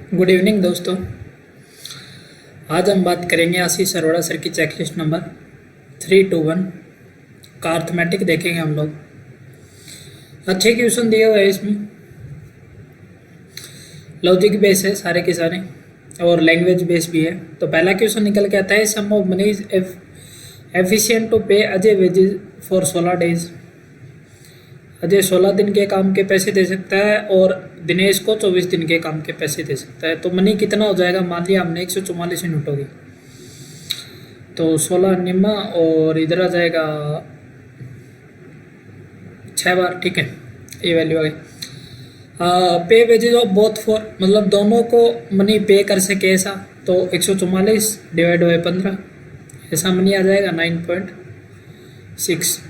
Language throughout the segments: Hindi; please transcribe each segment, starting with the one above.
गुड इवनिंग दोस्तों। आज हम बात करेंगे आशीष अरोड़ा सर की चेकलिस्ट नंबर 321 का अर्थमेटिक देखेंगे हम लोग। अच्छे क्वेश्चन दिए हुए हैं इसमें, लॉजिक बेस है सारे के सारे और लैंग्वेज बेस भी है। तो पहला क्वेश्चन निकल के आता है, sum of money is efficient to pay Ajay wages for 16 days. Ajay 16 दिन के काम के पैसे दे सकता है और दिनेश को 24 दिन के काम के पैसे दे सकता है। तो मनी कितना हो जाएगा, मान लिया हमने 144 यूनिट होगी तो 16 निम्मा और इधर आ जाएगा 6 बार। ठीक है, ये वैल्यू आ गई। पे वेजेज ऑफ बोथ फॉर, मतलब दोनों को मनी पे कर सके ऐसा, तो 144 डिवाइड बाई 15 ऐसा मनी आ जाएगा 9.6।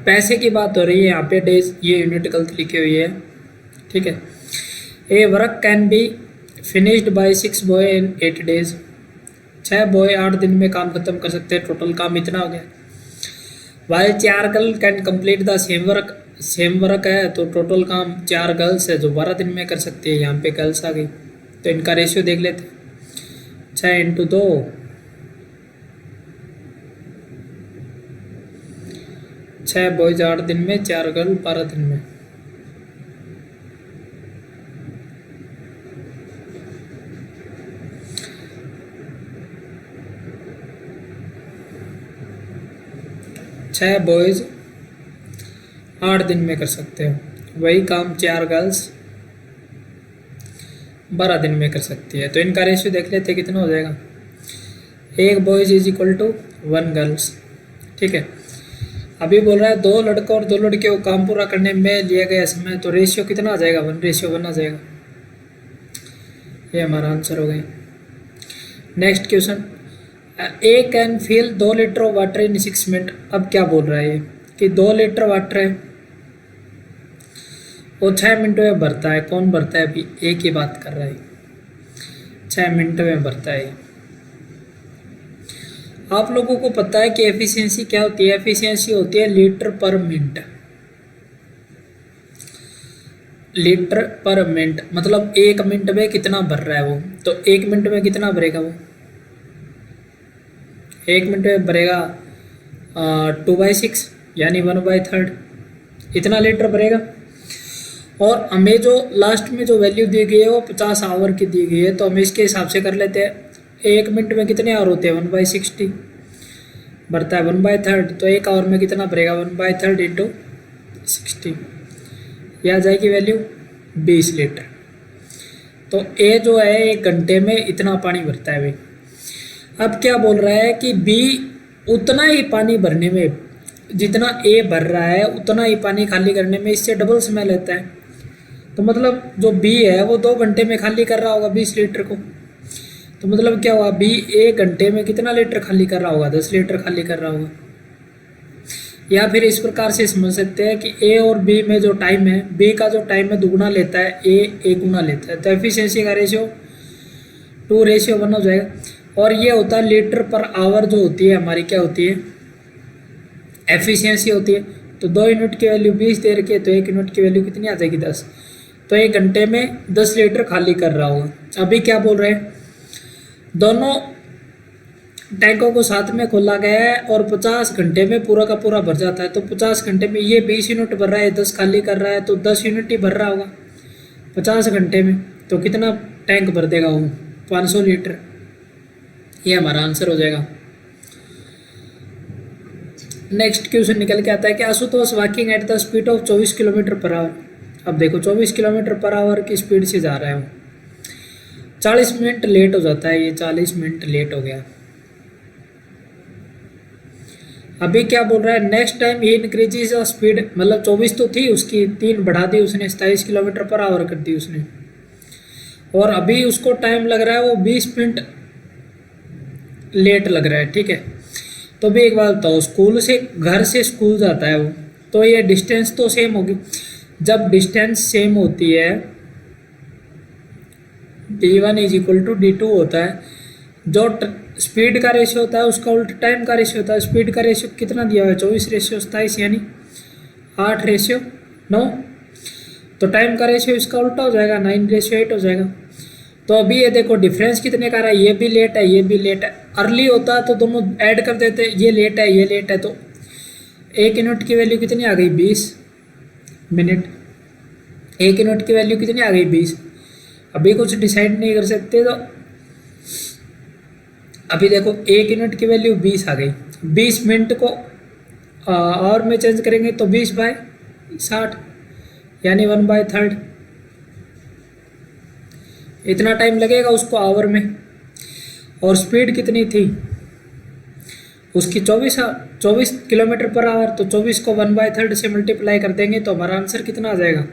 पैसे की बात हो रही है यहाँ पे, डेज ये यूनिट गलत लिखी हुई है। ठीक है, a work can be finished by 6 boy in 8 days. 6 boy 8 दिन में काम खत्म कर सकते हैं, टोटल काम इतना हो गया। While 4 girl can complete the same work है, तो टोटल काम 4 गर्ल्स है जो 12 दिन में कर सकती है। यहाँ पे गर्ल्स आ गई तो इनका रेशियो देख लेते हैं। 6 इंटू 2 6 बॉयज 8 दिन में, 4 गर्ल 12 दिन में। छह बॉयज 8 दिन में कर सकते हैं, वही काम 4 गर्ल्स 12 दिन में कर सकती है। तो इनका रेशियो देख लेते हैं कितना हो जाएगा। 1 boys is equal to 1 girls. ठीक है, अभी बोल रहा है 2 लड़कों और 2 लड़कियों को काम पूरा करने में लिया गया समय, तो रेशियो कितना आ जाएगा, 1:1 आ जाएगा। ये हमारा आंसर हो गया। Next question, A can fill 2 litre of water in 6 minute. अब क्या बोल रहा है ये कि 2 लीटर वाटर है वो 6 मिनट में भरता है। कौन भरता है, अभी ए की बात कर रहा है। 6 मिनट में भरता है। आप लोगों को पता है कि एफिशिएंसी क्या होती है। एफिशिएंसी होती है लीटर पर मिनट। लीटर पर मिनट मतलब 1 मिनट में कितना भर रहा है वो, तो 1 मिनट में कितना भरेगा वो, 1 मिनट में भरेगा 2/6 यानी 1/3 इतना लीटर भरेगा। और हमें जो लास्ट में जो वैल्यू दी गई है वो 50 आवर की दी गई है, तो हम इसके हिसाब से कर लेते हैं। 1 मिनट में कितने आवर होते हैं, 1/60 भरता है 1/3, तो 1 आवर में कितना भरेगा, 1/3 इंटू 60, यह आ जाएगी वैल्यू 20 लीटर। तो ए जो है 1 घंटे में इतना पानी भरता है भाई। अब क्या बोल रहा है कि बी उतना ही पानी भरने में, जितना ए भर रहा है उतना ही पानी खाली करने में इससे डबल समय लेता है। तो मतलब जो बी है वो 2 घंटे में खाली कर रहा होगा 20 लीटर को। तो मतलब क्या हुआ, बी 1 घंटे में कितना लीटर खाली कर रहा होगा, 10 लीटर खाली कर रहा होगा। या फिर इस प्रकार से समझ सकते हैं कि ए और बी में जो टाइम है, बी का जो टाइम है दुगुना लेता है, ए गुना लेता है। तो एफिशिएंसी का रेशियो 2:1 हो जाएगा। और ये होता है लीटर पर आवर जो होती है हमारी, क्या होती है, एफिशिएंसी होती है। तो 2 यूनिट की वैल्यू 20 दे रखी है, तो 1 यूनिट की वैल्यू कितनी आ जाएगी, 10। तो 1 घंटे में 10 लीटर खाली कर रहा होगा। अभी क्या बोल रहे हैं, दोनों टैंकों को साथ में खोला गया है और 50 घंटे में पूरा का पूरा भर जाता है। तो 50 घंटे में ये 20 यूनिट भर रहा है, 10 खाली कर रहा है, तो 10 यूनिट ही भर रहा होगा 50 घंटे में। तो कितना टैंक भर देगा वो, 500 लीटर। ये हमारा आंसर हो जाएगा। नेक्स्ट क्वेश्चन निकल के आता है कि Ashutosh walking at the speed of 24 kilometre per hour. अब देखो 24 किलोमीटर पर आवर की स्पीड से जा रहा है वो, 40 मिनट लेट हो जाता है। ये 40 मिनट लेट हो गया। अभी क्या बोल रहा है, नेक्स्ट टाइम ही इंक्रीजेज स्पीड, मतलब 24 तो थी उसकी, 3 बढ़ा दी उसने, 27 किलोमीटर पर आवर कर दी उसने। और अभी उसको टाइम लग रहा है वो 20 मिनट लेट लग रहा है। ठीक है, तो भी एक बात बताओ, स्कूल से, घर से स्कूल जाता है वो, तो ये डिस्टेंस तो सेम होगी। जब डिस्टेंस सेम होती है, d1 is equal to d2 होता है। जो स्पीड का रेशियो होता है उसका उल्टा टाइम का रेशियो होता है। स्पीड का रेशियो कितना दिया हुआ है, 24:27 यानी 8:9। 9। तो टाइम का रेशियो इसका उल्टा हो जाएगा, 9:8 हो जाएगा। तो अभी ये देखो डिफरेंस कितने का रहा है, ये भी लेट है, ये भी लेट है। अर्ली होता तो दोनों ऐड कर देते, ये लेट है, ये लेट है, तो 1 यूनिट की वैल्यू कितनी आ गई, 20 मिनट। 1 यूनिट की वैल्यू कितनी आ गई, 20। अभी कुछ डिसाइड नहीं कर सकते, तो अभी देखो 1 यूनिट की वैल्यू 20 आ गई। 20 मिनट को आवर में चेंज करेंगे तो 20/60 यानी 1/3। इतना टाइम लगेगा उसको आवर में। और स्पीड कितनी थी उसकी, 24 किलोमीटर पर आवर। तो 24 को 1/3 से मल्टीप्लाई कर देंगे तो हमारा आंसर कितना आ जाएगा,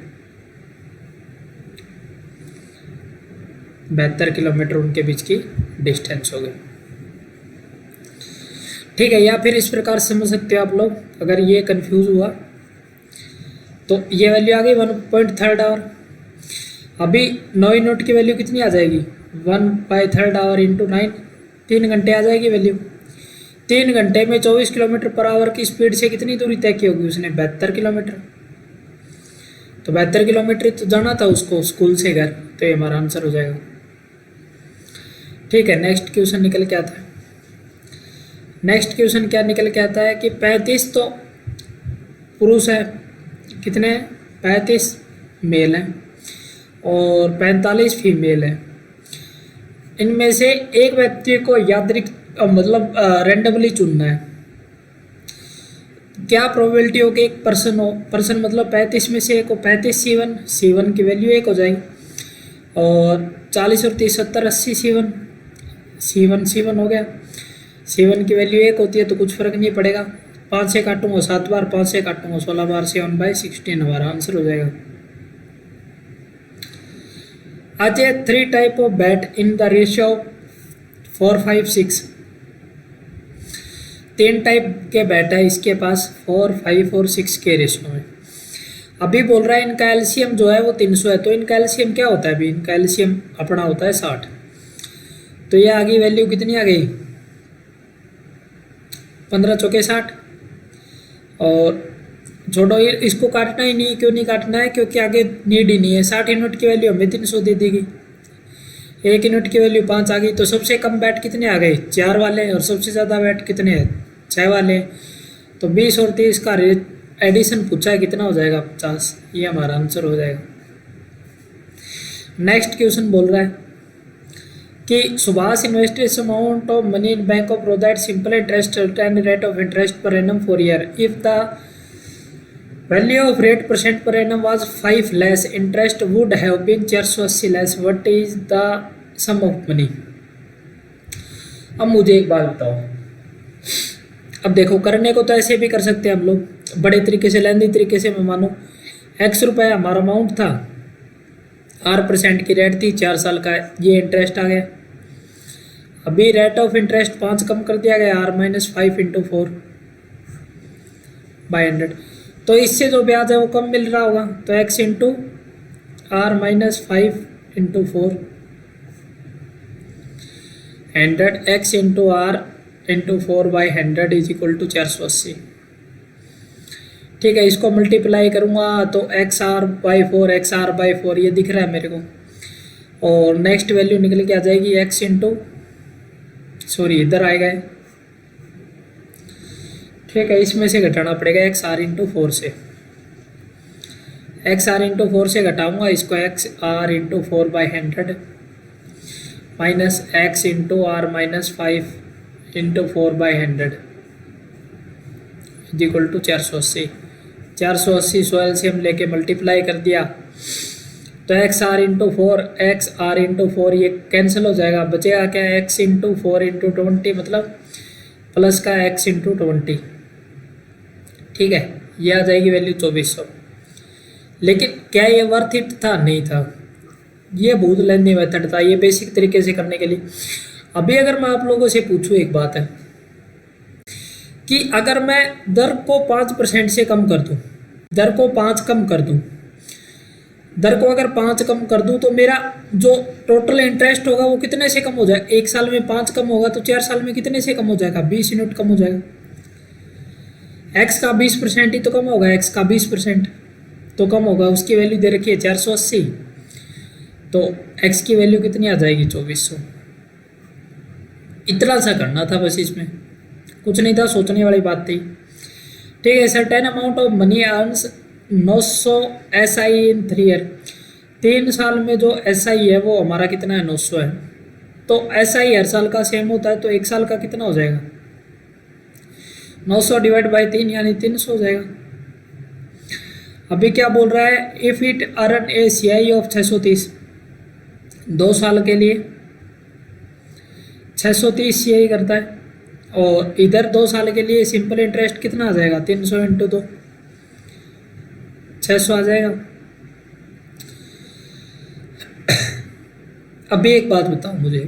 72 किलोमीटर उनके बीच की डिस्टेंस हो गई। ठीक है, या फिर इस प्रकार से समझ सकते हो आप लोग, अगर ये कंफ्यूज हुआ तो ये वैल्यू आ गई 1/3 आवर। अभी 9 यूनिट की वैल्यू कितनी आ जाएगी, 1/3 आवर इंटू 9, 3 घंटे आ जाएगी वैल्यू। 3 घंटे में 24 किलोमीटर पर आवर की स्पीड से कितनी दूरी तय की होगी उसने, 72 किलोमीटर। तो 72 किलोमीटर तो जाना था उसको स्कूल से घर, तो ये हमारा आंसर हो जाएगा। ठीक है, नेक्स्ट क्वेश्चन निकल के आता है। नेक्स्ट क्वेश्चन क्या निकल के आता है कि 35 तो पुरुष है, कितने हैं, 35 मेल हैं और 45 फीमेल है। इनमें से एक व्यक्ति को मतलब रैंडमली चुनना है। क्या प्रोबेबिलिटी हो कि एक पर्सन हो, पर्सन मतलब 35 में से एक हो, 35 C1 की वैल्यू 1 हो जाएगी। और 40 और 30 70 80 C1 हो गया। C1 की वैल्यू 1 होती है तो कुछ फर्क नहीं पड़ेगा। 5 से काटूंगा 7 बार, 5 से काटूंगा 16 बार, 7/16 हमारा आंसर हो जाएगा। आज 3 type of bat in the ratio 4 5 6। 3 type के बैट है इसके पास 4 5 और 6 के रेशियो में। अभी बोल रहा है इनका एलसीएम जो है वो 300 है। तो इनका एलसीएम क्या होता है, अभी इनका एलसीएम अपना होता है 60। तो ये आगे वैल्यू कितनी आ गई, 15 चौके 60। और छोड़ो, ये इसको काटना ही नहीं। क्यों नहीं काटना है, क्योंकि आगे नीड ही नहीं है। 60 यूनिट की वैल्यू हमें 300 दे दी गई, 1 यूनिट की वैल्यू 5 आ गई। तो सबसे कम बैट कितने आ गए, 4 वाले। और सबसे ज़्यादा बैट कितने हैं, 6 वाले। तो 20 और 30 का एडिशन पूछा है, कितना हो जाएगा, 50। ये हमारा आंसर हो जाएगा। नेक्स्ट क्वेश्चन बोल रहा है कि Subhash invested amount of money in bank of provide simple interest return rate of interest per annum for year. If the value of rate % per annum was 5 less, interest would have been 480 less. What is the sum of money. अब मुझे एक बात बताओ, अब देखो करने को तो ऐसे भी कर सकते हैं हम लोग, बड़े तरीके से, लेंदी तरीके से। मैं मानो X रुपया हमारा अमाउंट था, R% की रेट थी, 4 साल का, ये इंटरेस्ट आ गया। अभी रेट ऑफ इंटरेस्ट 5 कम कर दिया गया, R-5 × 4/100। तो इससे जो ब्याज है वो कम मिल रहा होगा। तो X × R-5 × 4 100, X × R × 4/100 is equal to 480। ठीक है, इसको मल्टीप्लाई करूँगा तो XR/4 XR/4 ये दिख रहा है मेरे को। और नेक्स्ट वैल्यू निकल के आ जाएगी X × इधर आएगा। ठीक है, इसमें से घटाना पड़ेगा XR × 4 से। XR × 4 से घटाऊंगा इसको, XR × 4/100 minus X × R-5 × 4/100 is equal to 480। 480 सोयल से हम लेके मल्टीप्लाई कर दिया तो XR × 4 XR × 4 ये कैंसिल हो जाएगा। बचेगा क्या, X × 4 × 20 मतलब प्लस का X × 20। ठीक है, ये आ जाएगी वैल्यू 2400। लेकिन क्या ये वर्थ इट था, नहीं था। ये बहुत लेंदी मेथड था, ये बेसिक तरीके से करने के लिए। अभी अगर मैं आप लोगों से पूछूं, एक बात है कि अगर मैं दर को 5% से कम कर दूं, दर को 5 कम कर दूं, दर को अगर 5 कम कर दूं तो मेरा जो टोटल इंटरेस्ट होगा वो कितने से कम हो जाएगा। 1 साल में 5 कम होगा तो 4 साल में कितने से कम हो जाएगा, 20 यूनिट कम हो जाएगा। X का 20% ही तो कम होगा, X का 20%। तो कम होगा, उसकी वैल्यू दे रखी है 480, तो x की वैल्यू कितनी आ जाएगी 2400। इतना सा करना था बस, इसमें कुछ नहीं था, सोचने वाली बात थी। ठीक है, certain amount of money earns 900 SI in 3 year. 3 साल में जो SI है वो हमारा कितना है, 900 है। तो SI हर साल का सेम होता है, तो 1 साल का कितना हो जाएगा, 900 डिवाइड बाई 3 यानी 300 हो जाएगा। अभी क्या बोल रहा है, if it earn A CI of 630, 2 साल के लिए 630 CI करता है, और इधर 2 साल के लिए सिंपल इंटरेस्ट कितना आ जाएगा, 300 इंटू 2 600 आ जाएगा। अभी एक बात बताओ मुझे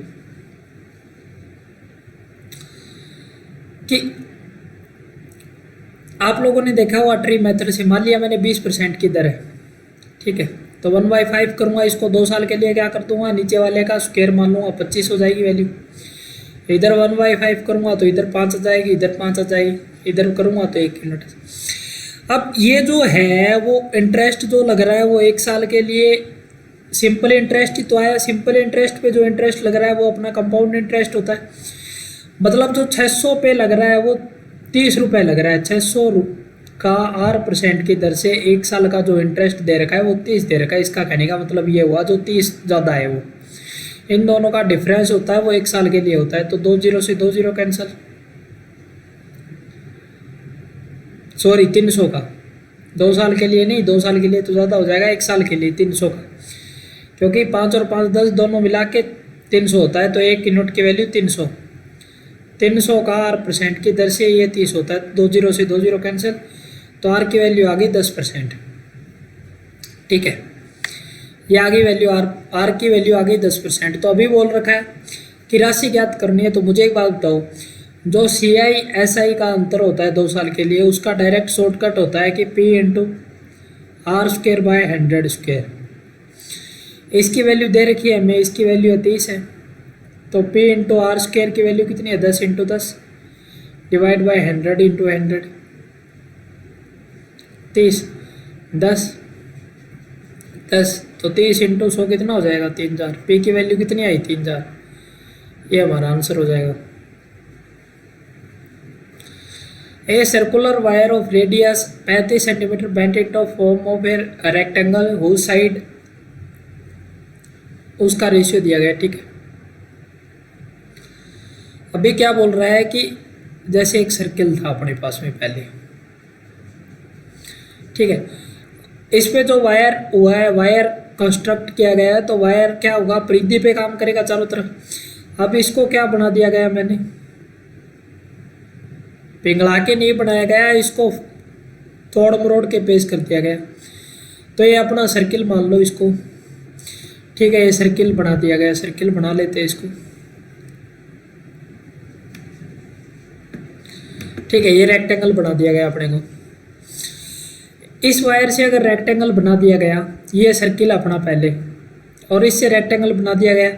कि आप लोगों ने देखा हुआ ट्री मेथड से, मान लिया मैंने 20% की दर है, ठीक है, तो 1/5 करूँगा इसको, 2 साल के लिए क्या कर दूंगा, नीचे वाले का स्क्वायर मान लूँगा, 25 हो जाएगी वैल्यू। इधर 1/5 करूँगा तो इधर 5 आ जाएगी, इधर 5 आ जाएगी, इधर करूँगा तो 1 यूनिट। अब ये जो है वो इंटरेस्ट जो लग रहा है वो 1 साल के लिए सिंपल इंटरेस्ट ही तो आया। सिंपल इंटरेस्ट पे जो इंटरेस्ट लग रहा है वो अपना कंपाउंड इंटरेस्ट होता है। मतलब जो 600 पे लग रहा है वो 30 रुपये लग रहा है। 600 का 8% की दर से 1 साल का जो इंटरेस्ट दे रखा है वो 30 दे रखा है। इसका कहने का मतलब ये हुआ जो 30 ज़्यादा है वो इन दोनों का डिफरेंस होता है वो 1 साल के लिए होता है। तो 2 0 से 2 0 कैंसिल, सॉरी 300 का, 2 साल के लिए नहीं, 2 साल के लिए तो ज़्यादा हो जाएगा, 1 साल के लिए 300 का, क्योंकि 5 और 5 10 दोनों मिला के 300 होता है। तो 1 यूनिट की वैल्यू 300, 300 का 8% की दर से ये 30 होता है। 2 0 से 2 0 कैंसिल, तो आर की वैल्यू आ गई 10%। ठीक है, ये आ गई वैल्यू आर की वैल्यू आ गई 10%। तो अभी बोल रखा है कि राशि ज्ञात करनी है। तो मुझे एक बात बताओ, जो CI SI का अंतर होता है 2 साल के लिए, उसका डायरेक्ट शॉर्टकट होता है कि P into R square by 100 square. इसकी वैल्यू दे रखी है हमें, इसकी वैल्यू 30 है, तो P इंटू आर स्क्वेयर की वैल्यू कितनी है, 10 इंटू 10 डिवाइड बाई 100 इंटू 100, 30 10 10, तो 30 इंटू 100 कितना हो जाएगा, 3000। P की वैल्यू कितनी आई, 3000। ये हमारा आंसर हो जाएगा। A circular wire of radius 35 centimetre bent into form of a rectangle whose side, उसका रेशियो दिया गया। ठीक है, अभी क्या बोल रहा है कि जैसे एक सर्किल था अपने पास में पहले, ठीक है, इस पे जो वायर हुआ है, वायर कंस्ट्रक्ट किया गया है, तो वायर क्या होगा, परिधि पे काम करेगा चारों तरफ। अब इसको क्या बना दिया गया, मैंने पिघला के नहीं बनाया गया, इसको तोड़ मरोड़ के पेश कर दिया गया। तो ये अपना सर्किल मान लो इसको, ठीक है, ये सर्किल बना दिया गया। सर्किल बना लेते हैं इसको, ठीक है, ये रेक्टेंगल बना दिया गया अपने को। इस वायर से अगर रेक्टेंगल बना दिया गया, ये सर्किल अपना पहले, और इससे रेक्टेंगल बना दिया गया,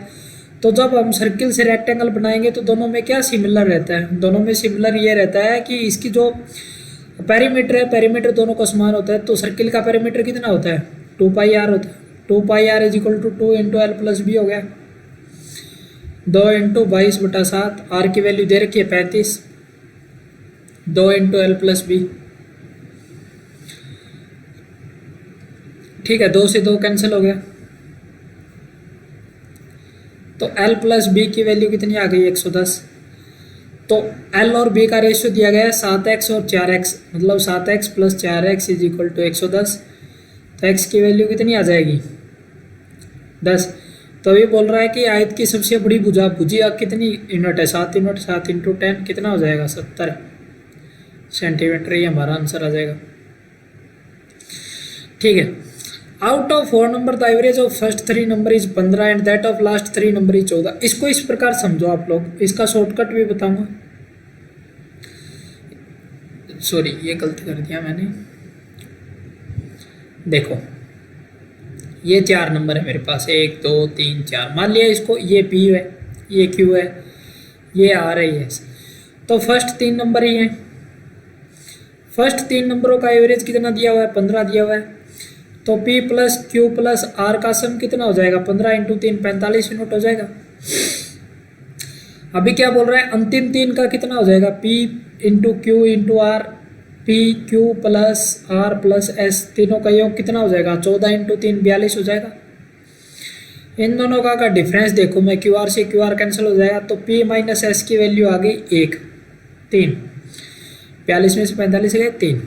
तो जब हम सर्किल से रेक्टेंगल बनाएंगे तो दोनों में क्या सिमिलर रहता है, दोनों में सिमिलर ये रहता है कि इसकी जो पेरीमीटर है, पेरीमीटर दोनों का समान होता है। तो सर्किल का पेरीमीटर कितना होता है, 2πr होता है। 2πr is equal to 2 into L plus B हो गया, 2 इंटू 22/7। आर की वैल्यू दे रखी है 35, 2 इंटू एल प्लस बी, ठीक है, 2 से 2 कैंसिल हो गया। तो L प्लस बी की वैल्यू कितनी आ गई, 110। तो L और B का रेशियो दिया गया है 7x और 4x, मतलब 7x plus 4x is equal to 110। तो x की वैल्यू कितनी आ जाएगी, 10। तो अभी बोल रहा है कि आयत की सबसे बड़ी भुजा कितनी यूनिट है, 7 यूनिट, 7 इंटू 10 कितना हो जाएगा, 70 सेंटीमीटर। ये हमारा आंसर आ जाएगा। ठीक है, out of 4 number the average of first 3 number is 15 and that of last 3 number is 14। इसको इस प्रकार समझो आप लोग, इसका शॉर्टकट भी बताऊंगा। सॉरी, ये गलती कर दिया मैंने। देखो, ये 4 नंबर है मेरे पास, 1 2 3 4। मान लिया इसको, ये P है, ये Q है, ये R है, ये। तो फर्स्ट 3 नंबर ही हैं। फर्स्ट 3 नंबरों का एवरेज कितना दिया हुआ है, 15 दिया हुआ है। तो P plus Q plus R का सम कितना हो जाएगा, 15 इंटू 3 45 यूनिट हो जाएगा। अभी क्या बोल रहा है, अंतिम 3 का कितना हो जाएगा, P into Q into R, P Q plus R plus S, तीनों का योग कितना हो जाएगा, 14 इंटू 3 42 हो जाएगा। इन दोनों का डिफरेंस देखो, मैं क्यू आर से क्यू आर कैंसिल हो जाएगा, तो P माइनस एस की वैल्यू आ गई 1, 3, 42 में से 45 गए 3।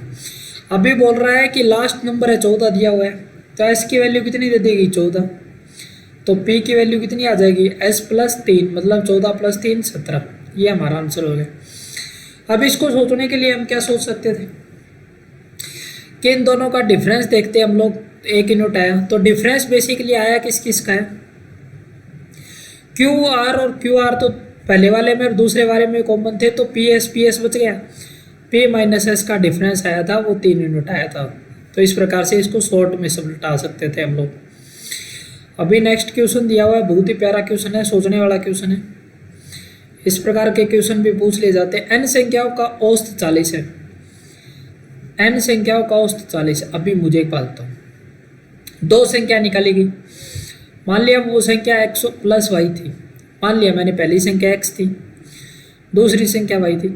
अभी बोल रहा है कि लास्ट नंबर है 14 दिया हुआ है, तो एस की वैल्यू कितनी दे देगी, 14, तो P की वैल्यू कितनी आ जाएगी, S प्लस 3, मतलब 14 प्लस 3 17। ये हमारा आंसर हो गया। अब इसको सोचने के लिए हम क्या सोच सकते थे कि इन दोनों का डिफरेंस देखते हैं हम लोग, एक यूनिट आया, तो डिफरेंस बेसिकली आया किस किस का है, क्यू आर और क्यू आर तो पहले वाले में और दूसरे वाले में कॉमन थे, तो पी एस बच गया। P माइनस एस का डिफरेंस आया था वो 3 यूनिट आया था। तो इस प्रकार से इसको शॉर्ट में समझा सकते थे हम लोग। अभी नेक्स्ट क्वेश्चन दिया हुआ है, बहुत ही प्यारा क्वेश्चन है, सोचने वाला क्वेश्चन है। इस प्रकार के क्वेश्चन भी पूछ लिए जाते हैं। n संख्याओं का औसत 40 है, n संख्याओं का औसत 40 है। अभी मुझे एक बात बताओ, दो संख्या निकालेगी, मान लिया वो संख्या x प्लस वाई थी, मान लिया मैंने पहली संख्या x थी, दूसरी संख्या y थी,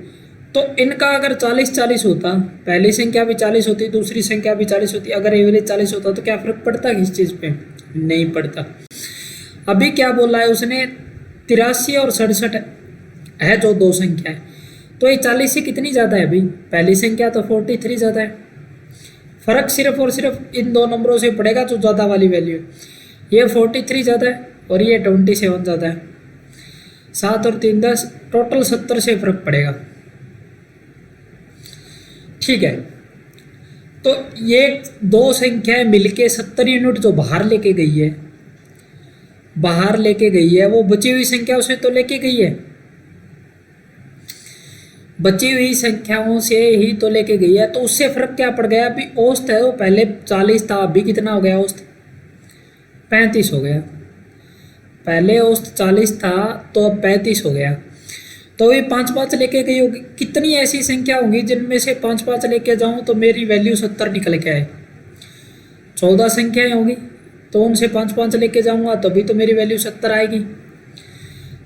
तो इनका अगर 40-40 होता, पहली संख्या भी 40 होती, दूसरी संख्या भी 40 होती, अगर एवरेज 40 होता तो क्या फर्क पड़ता किस चीज़ पे, नहीं पड़ता। अभी क्या बोला है उसने, 83 और 67 है जो दो संख्या है, तो ये 40 से कितनी ज़्यादा है अभी, पहली संख्या तो 43 ज़्यादा है। फर्क सिर्फ और सिर्फ इन दो नंबरों से पड़ेगा जो ज़्यादा वाली वैल्यू है, ये 43 ज़्यादा है और ये 27 ज़्यादा है, 7 और 3 10, टोटल 70 से फर्क पड़ेगा। ठीक है, तो ये दो संख्याएं मिलके 70 यूनिट जो बाहर लेके गई है, बाहर लेके गई है, वो बची हुई संख्याओं से तो लेके गई है, बची हुई संख्याओं से ही तो लेके गई है, तो उससे फर्क क्या पड़ गया, अभी औसत है वो पहले 40 था, अभी कितना हो गया औसत, 35 हो गया। पहले औसत 40 था तो अब 35 हो गया। तो ये 5-5 लेके गई होगी, कितनी ऐसी संख्या होंगी जिनमें से 5-5 लेके जाऊं तो मेरी वैल्यू 70 निकल के आए, 14 संख्याएं होंगी, तो उनसे 5-5 लेके जाऊंगा तभी तो मेरी वैल्यू 70 आएगी।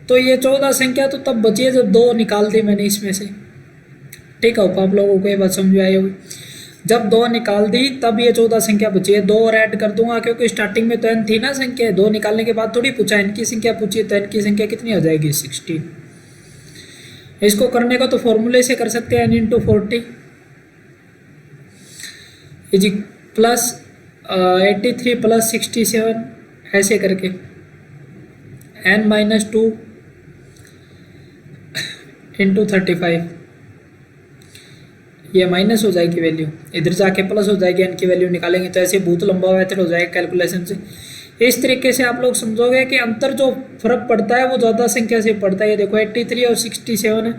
तो ये 14 संख्या तो तब बची है जब 2 निकाल दी मैंने इसमें से। ठीक है, आप लोगों को ये बात समझ आई होगी, जब 2 निकाल दी तब ये 14 संख्या बची है। 2 और ऐड कर दूंगा क्योंकि स्टार्टिंग में तो n थी ना संख्या, 2 निकालने के बाद थोड़ी पूछा n की संख्या पूछी, तो n की संख्या कितनी हो जाएगी, 60। इसको करने का तो फॉर्मूले से कर सकते हैं, n into 40 is plus 83 plus 67, ऐसे करके n माइनस 2 इंटू 35, ये माइनस हो जाएगी वैल्यू, इधर जाके प्लस हो जाएगी, n की वैल्यू निकालेंगे तो ऐसे बहुत लंबा मेथड हो जाएगा कैलकुलेशन से। इस तरीके से आप लोग समझोगे कि अंतर जो फर्क पड़ता है वो ज़्यादा संख्या से पड़ता है। ये देखो 83 और 67 है,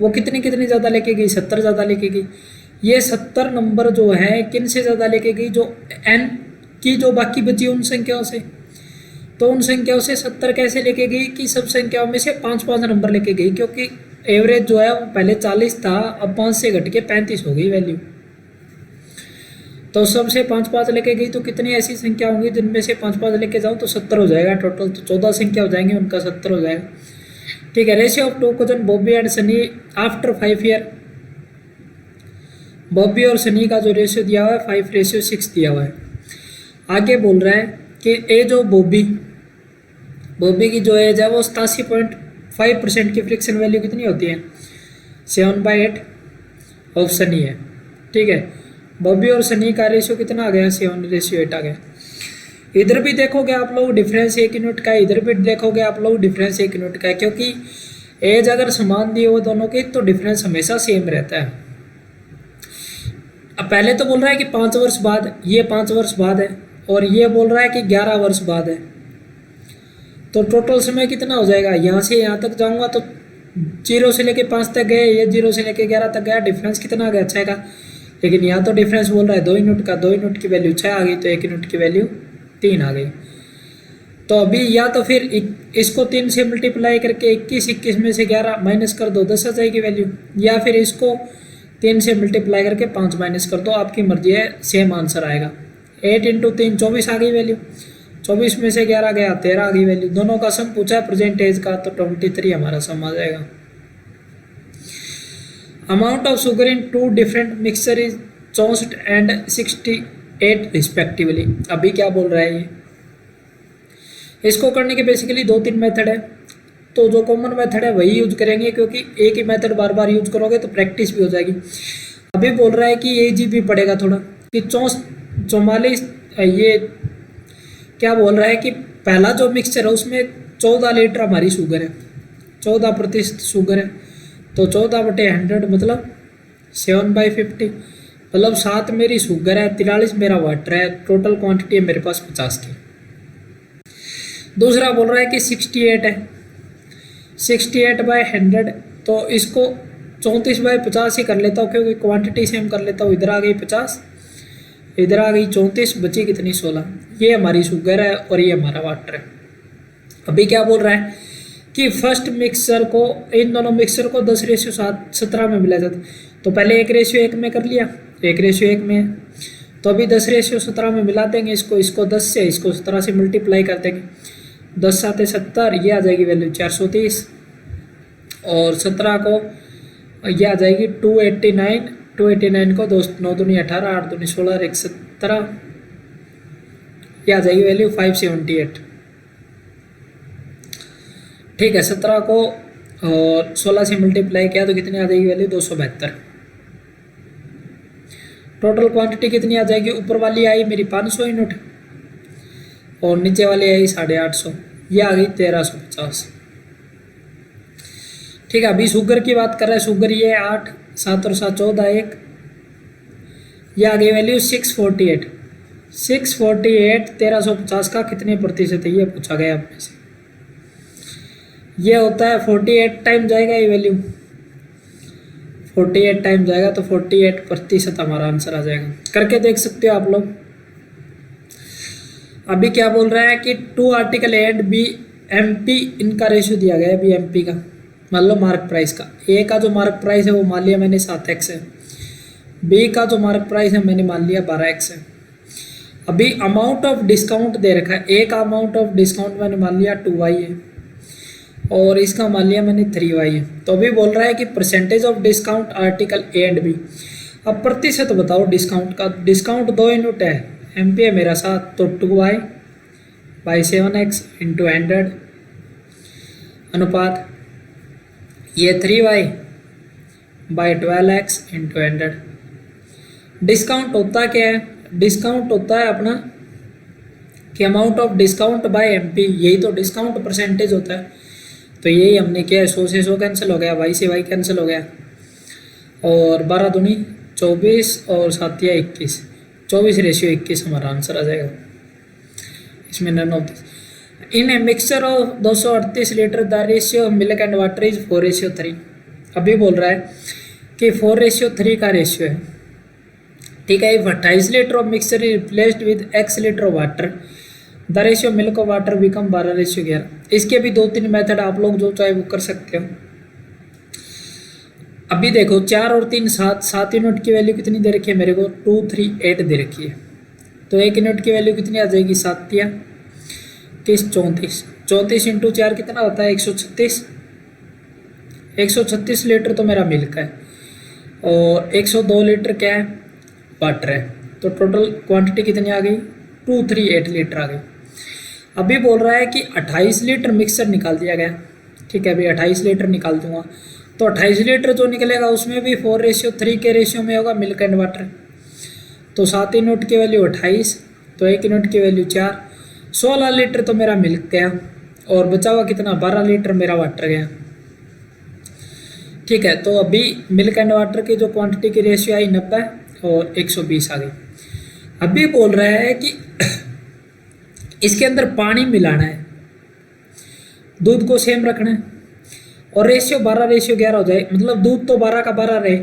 वो कितनी कितनी ज़्यादा लेके गई, 70 ज़्यादा लेके गई। ये 70 नंबर जो है किन से ज़्यादा लेके गई, जो n की जो बाकी बची उन संख्याओं से। तो उन संख्याओं से 70 कैसे लेके गई कि सब संख्याओं में से 5-5 नंबर लेके गई, क्योंकि एवरेज जो है वो पहले 40 था, अब 5 से घट के 35 हो गई वैल्यू। तो सबसे 5-5 लेके गई, तो कितनी ऐसी संख्या होंगी जिनमें से 5-5 लेके जाओ तो 70 हो जाएगा टोटल, तो 14 संख्या हो जाएंगे, उनका 70 हो जाएगा। ठीक है, ratio of two cousin Bobby and Sunny after 5 year. Bobby और सनी का जो रेशियो दिया हुआ है 5:6 दिया हुआ है। आगे बोल रहा है कि एज ऑफ बॉबी की जो एज है वो 87.5% की फ्रिक्शन वैल्यू कितनी होती है, 7/8 ऑफ सनी है। ठीक है, बॉबी और सनी का रेशियो कितना आ गया, 7:8 आ गया। इधर भी देखोगे आप लोग डिफरेंस 1 यूनिट का है, इधर भी देखोगे आप लोग डिफरेंस 1 यूनिट का है, क्योंकि एज अगर समान दी हो दोनों की तो डिफरेंस हमेशा सेम रहता है। अब पहले तो बोल रहा है कि 5 वर्ष बाद, ये 5 वर्ष बाद है, और ये बोल रहा है कि 11 वर्ष बाद है, तो टोटल समय कितना हो जाएगा, यहाँ से यहाँ तक जाऊँगा तो 0 से लेके 5 तक गए, ये 0 से लेके 11 तक गया, डिफरेंस कितना आ गया, 6 का। लेकिन यहाँ तो डिफरेंस बोल रहा है 2 यूनिट का, 2 यूनिट की वैल्यू 6 आ गई, तो 1 यूनिट की वैल्यू 3 आ गई। तो अभी या तो फिर इसको 3 से मल्टीप्लाई करके 21 में से 11 माइनस कर दो, 10 आ जाएगी वैल्यू, या फिर इसको 3 से मल्टीप्लाई करके 5 माइनस कर दो, आपकी मर्जी है, सेम आंसर आएगा। 8 × 3 24 आ गई वैल्यू, 24 में से 11 गया 13 आ गई वैल्यू। दोनों का सम पूछा है प्रेजेंट एज का, तो 23 हमारा सम आ जाएगा। Amount of sugar in two different mixture is 64 and 68 respectively. अभी क्या बोल रहा है ये, इसको करने के बेसिकली 2-3 मेथड है, तो जो कॉमन मेथड है वही यूज करेंगे, क्योंकि एक ही मेथड बार बार यूज करोगे तो प्रैक्टिस भी हो जाएगी। अभी बोल रहा है कि ये जी भी पड़ेगा थोड़ा कि 44, ये क्या बोल रहा है कि पहला जो मिक्सचर है उसमें 14 लीटर हमारी शुगर है, 14% शुगर है, तो 14/100 मतलब 7/50, मतलब 7 मेरी शुगर है, 43 मेरा वाटर है, टोटल क्वांटिटी है मेरे पास 50 की। दूसरा बोल रहा है कि 68 है, 68/100, तो इसको 34/50 ही कर लेता हूँ, क्योंकि क्वांटिटी सेम कर लेता हूँ। इधर आ गई 50, इधर आ गई 34, बची कितनी 16। ये हमारी शुगर है और ये हमारा वाटर है। अभी क्या बोल रहा है कि फर्स्ट मिक्सर को, इन दोनों मिक्सर को 10:17 में मिला जाता, तो पहले 1:1 में कर लिया, 1:1 में है, तो अभी 10:17 में मिला देंगे इसको, इसको 10 से, इसको 17 से मल्टीप्लाई कर देंगे, 10 7 70, ये आ जाएगी वैल्यू 430, और 17 को ये आ जाएगी 289, 289 को 9 दूनी 18, 8 दूनी 16 और 1 17, ये आ जाएगी वैल्यू 578। ठीक है, 17 को और 16 से मल्टीप्लाई किया तो कितनी आ जाएगी वैल्यू 272। टोटल क्वांटिटी कितनी आ जाएगी, ऊपर वाली आई मेरी 500 यूनिट और नीचे वाली आई 850, ये आ गई 1350। ठीक है, अभी शुगर की बात कर रहे हैं, शुगर ये 8, 7 और 7 14, 1, ये आ गई वैल्यू 648। 648 1350 का कितने प्रतिशत है ये पूछा गया अपने से। ये होता है 48 टाइम जाएगा, ये वैल्यू 48 टाइम जाएगा, तो 48% हमारा आंसर आ जाएगा। करके देख सकते हो आप लोग। अभी क्या बोल रहा है कि 2 article A and B M P, इनका रेशियो दिया गया है बी एम पी का, मान लो मार्क प्राइस का। ए का जो मार्क प्राइस है वो मान लिया मैंने 7x है, बी का जो मार्क प्राइस है मैंने मान लिया 12x है। अभी अमाउंट ऑफ डिस्काउंट दे रखा है, ए का अमाउंट ऑफ डिस्काउंट मैंने मान लिया 2y है और इसका मान लिया मैंने 3y है। तो अभी बोल रहा है कि percentage of discount article A and B. अब प्रतिशत बताओ डिस्काउंट का, डिस्काउंट 2 यूनिट है, एम पी है मेरा 7, तो 2y/7x × 100 अनुपात ये 3y/12x × 100। डिस्काउंट होता क्या है, डिस्काउंट होता है अपना कि amount of discount bye MP, यही तो डिस्काउंट परसेंटेज होता है। तो यही हमने किया है, 100 से 100 कैंसिल हो गया, y से y कैंसिल हो गया, और 12 दूनी 24 और 7 या 21, 24:21 हमारा आंसर आ जाएगा। इसमें none of this. In a mixture of 238 litre the ratio of milk and water is 4:3। अभी बोल रहा है कि 4:3 का रेशियो है। ठीक है, if 28 litre of mixture is replaced with x litre of water the ratio milk of water become 12:11। इसके भी 2-3 मेथड आप लोग जो चाहे वो कर सकते हो। अभी देखो 4 और 3 7 यूनिट की वैल्यू कितनी दे रखी है मेरे को, 2 3 8 दे रखी है, तो 1 यूनिट की वैल्यू कितनी आ जाएगी, 7 या 30 34, 34 × 4 कितना होता है 136। 136 लीटर तो मेरा मिल्क है और 102 लीटर क्या है, वाटर है, तो टोटल क्वांटिटी कितनी आ गई, 238 लीटर आ गई। अभी बोल रहा है कि 28 लीटर मिक्सर निकाल दिया गया। ठीक है, अभी 28 लीटर निकाल दूंगा, तो 28 लीटर जो निकलेगा उसमें भी 4:3 के रेशियो में होगा मिल्क एंड वाटर। तो 7 यूनिट की वैल्यू 28, तो 1 यूनिट की वैल्यू 4, 16 लीटर तो मेरा मिल्क गया और बचा हुआ कितना, 12 लीटर मेरा वाटर गया। ठीक है, तो अभी मिल्क एंड वाटर की जो क्वांटिटी की रेशियो आई 90 और 120 आ गई। अभी बोल रहा है कि इसके अंदर पानी मिलाना है, दूध को सेम रखना है और रेशियो 12:11 हो जाए, मतलब दूध तो 12 का 12 रहे।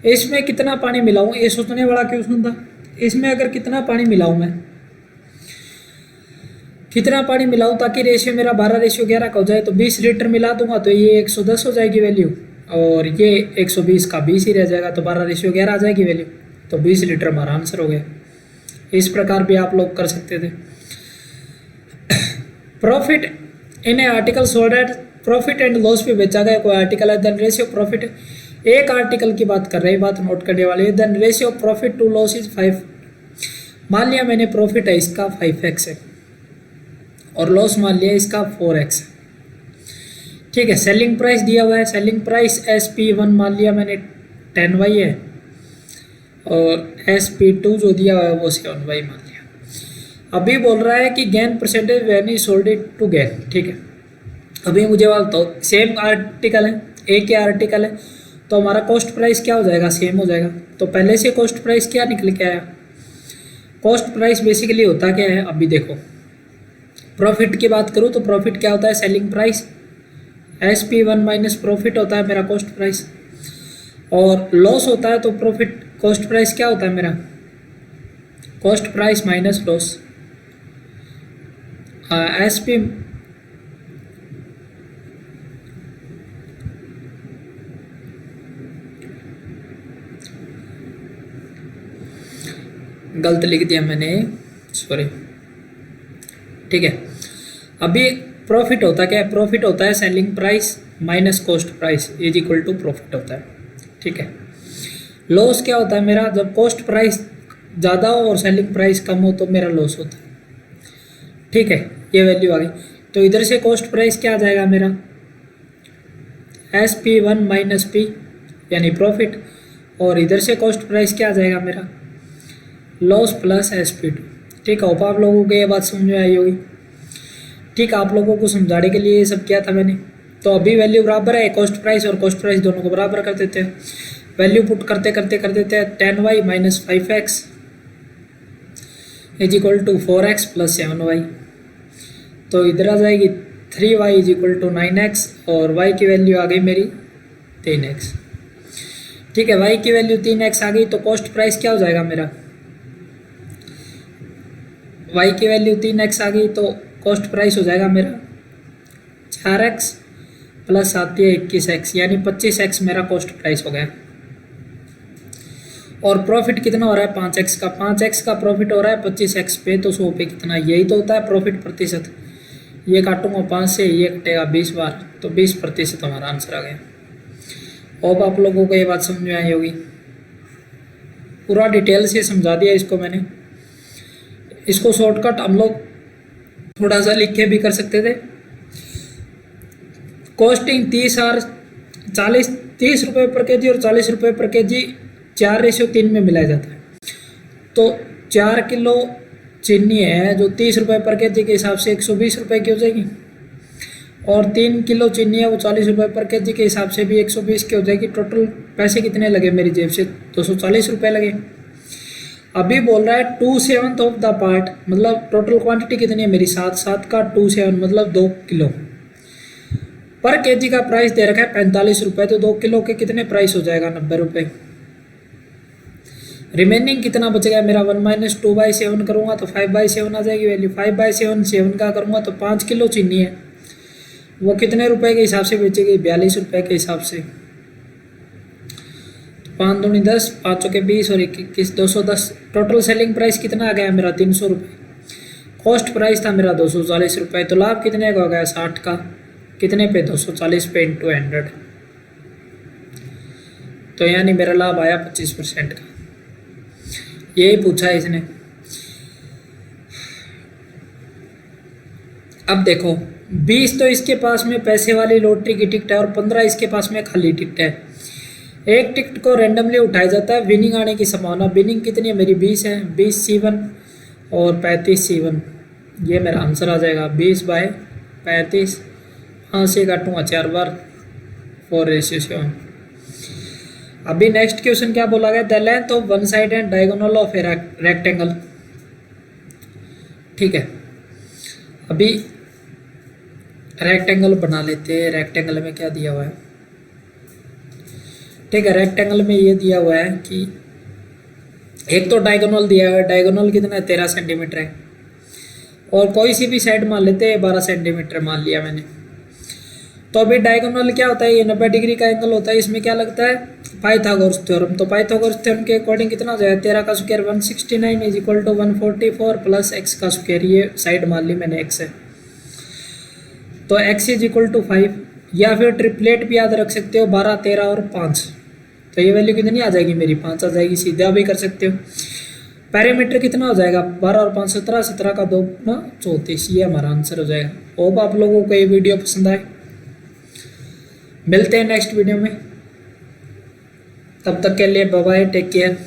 इसमें कितना पानी मिलाऊं, ये सोचने वाला क्वेश्चन था। इसमें अगर कितना पानी मिलाऊं मैं, कितना पानी मिलाऊं ताकि रेशियो मेरा 12:11 का हो जाए, तो 20 लीटर मिला दूंगा तो ये 110 हो जाएगी वैल्यू, और ये 120 का 20 ही रह जाएगा, तो 12:11 आ जाएगी वैल्यू, तो 20 लीटर हमारा आंसर हो गया। इस प्रकार भी आप लोग कर सकते थे। Profit in A article sold at, profit and loss पे बेचा गया कोई आर्टिकल है, देन रेशियो प्रॉफिट, एक आर्टिकल की बात कर रहे हैं, बात नोट करने वाली है। Then ratio profit to loss is 5। मान लिया मैंने प्रॉफिट है इसका 5x है और लॉस मान लिया इसका 4x है, ठीक है। सेलिंग प्राइस दिया हुआ है, सेलिंग प्राइस SP1 मान लिया मैंने 10y है और SP2 जो दिया हुआ है वो 7y मान लिया। अभी बोल रहा है कि gain percentage when you sold it to gain, ठीक है। अभी मुझे बात बताओ, सेम आर्टिकल है, एक ही आर्टिकल है, तो हमारा कॉस्ट प्राइस क्या हो जाएगा, सेम हो जाएगा। तो पहले से कॉस्ट प्राइस क्या निकल के आया, कॉस्ट प्राइस बेसिकली होता क्या है, अभी देखो। प्रॉफिट की बात करूँ तो प्रॉफिट क्या होता है, selling price, SP1 minus profit होता है मेरा कॉस्ट प्राइस, और लॉस होता है तो प्रॉफिट कॉस्ट प्राइस क्या होता है मेरा, cost price minus loss. SP गलत लिख दिया मैंने, सॉरी, ठीक है। अभी प्रॉफिट होता क्या है, प्रॉफिट होता है selling price minus cost price is equal to profit होता है, ठीक है। लॉस क्या होता है मेरा, जब कॉस्ट प्राइस ज़्यादा हो और सेलिंग प्राइस कम हो तो मेरा लॉस होता है, ठीक है। ये वैल्यू आ गई, तो इधर से कॉस्ट प्राइस क्या आ जाएगा मेरा, SP1 माइनस P यानी प्रॉफिट, और इधर से कॉस्ट प्राइस क्या आ जाएगा मेरा, लॉस प्लस SP2, ठीक है। होप आप लोगों को ये बात समझ में आई होगी, ठीक। आप लोगों को समझाने के लिए ये सब किया था मैंने। तो अभी वैल्यू बराबर है, कॉस्ट प्राइस और कॉस्ट प्राइस दोनों को बराबर कर देते हैं, वैल्यू पुट करते करते कर देते हैं 10y minus 5x is equal to 4x plus 7y, तो इधर आ जाएगी 3y is equal to 9x और y की वैल्यू आ गई मेरी 3x, ठीक है। y की वैल्यू 3x आ गई तो कॉस्ट प्राइस क्या हो जाएगा मेरा, y की वैल्यू 3x आ गई तो कॉस्ट प्राइस हो जाएगा मेरा 4x प्लस आती है 21x यानी 25x मेरा कॉस्ट प्राइस हो गया। और प्रॉफिट कितना हो रहा है 5x का, 5x का प्रॉफिट हो रहा है 25x पे, तो 100 पे कितना, यही तो होता है प्रॉफिट प्रतिशत। ये काटूंगा 5 से, ये कटेगा 20 बार, तो 20% हमारा आंसर आ गया। होप आप लोगों को ये बात समझ में आई होगी, पूरा डिटेल से समझा दिया इसको मैंने। इसको शॉर्टकट हम लोग थोड़ा सा लिख के भी कर सकते थे। कॉस्टिंग 30 रुपये पर केजी और 40 रुपये पर केजी 4:3 में मिलाया जाता है। तो 4 किलो चीनी है जो 30 रुपये पर केजी के हिसाब से 120 रुपये की हो जाएगी, और 3 किलो चीनी है वो 40 रुपये पर केजी के हिसाब से भी 120 की हो जाएगी। टोटल पैसे कितने लगे मेरी जेब से, 240 रुपये लगे। अभी बोल रहा है 2/7 ऑफ द पार्ट, मतलब टोटल क्वांटिटी कितनी है मेरी 7 का 2/7 मतलब 2 किलो पर केजी का प्राइस दे रखा है 45 रुपये, तो 2 किलो के कितने प्राइस हो जाएगा 90 रुपये। रिमेनिंग कितना बच गया मेरा 1 माइनस 2/7 करूँगा तो 5/7 आ जाएगी वैल्यू। 5/7 7 का करूँगा तो 5 किलो चीनी है, वो कितने रुपए के हिसाब से बेचेगी 42 रुपये के हिसाब से। 5 दूनी 10, 5 के 20 और 21 210। टोटल सेलिंग प्राइस कितना आ गया मेरा 300 रुपये। कॉस्ट प्राइस था मेरा 240 रुपये, तो लाभ कितने का हो गया 60 का, कितने पे 240 पे इंटू 100, तो यानी मेरा लाभ आया 25% का। यही पूछा है इसने। अब देखो 20 तो इसके पास में पैसे वाली लॉटरी की टिकट है और 15 इसके पास में खाली टिकट है। एक टिकट को रैंडमली उठाया जाता है, विनिंग आने की संभावना, विनिंग कितनी है मेरी 20 है, 20 C1 और 35 C1, ये मेरा आंसर आ जाएगा 20/35। 5 से काटूंगा 4 बार 4:7। अभी नेक्स्ट क्वेश्चन क्या बोला गया, the length of one side and diagonal of a rectangle, ठीक है। अभी रेक्टेंगल बना लेते हैं। रेक्टेंगल में क्या दिया हुआ है, ठीक है। रेक्टेंगल में ये दिया हुआ है कि एक तो डायगोनल दिया हुआ है, डायगोनल कितना है 13 सेंटीमीटर है, और कोई सी भी साइड मान लेते हैं 12 सेंटीमीटर मान लिया मैंने। तो अभी डायगोनल क्या होता है, ये 90 डिग्री का एंगल होता है, इसमें क्या लगता है पाइथागोरस थ्योरम। तो पाइथागोरस थ्योरम के अकॉर्डिंग कितना हो जाएगा, 13 का square 169 is equal to 144 plus x का स्क्वायर, ये साइड मान ली मैंने एक्स है, तो एक्स इज इक्वल टू 5, या फिर ट्रिपलेट भी याद रख सकते हो 12, 13 और 5। तो ये वैल्यू कितनी आ जाएगी मेरी, 5 आ जाएगी, सीधा भी कर सकते हो। पैरामीटर कितना हो जाएगा, 12 और 5 17, 17 का 2 ना 34, ये हमारा आंसर हो जाएगा। होप आप लोगों को ये वीडियो पसंद आए, मिलते हैं नेक्स्ट वीडियो में, तब तक के लिए बाय बाय, टेक केयर।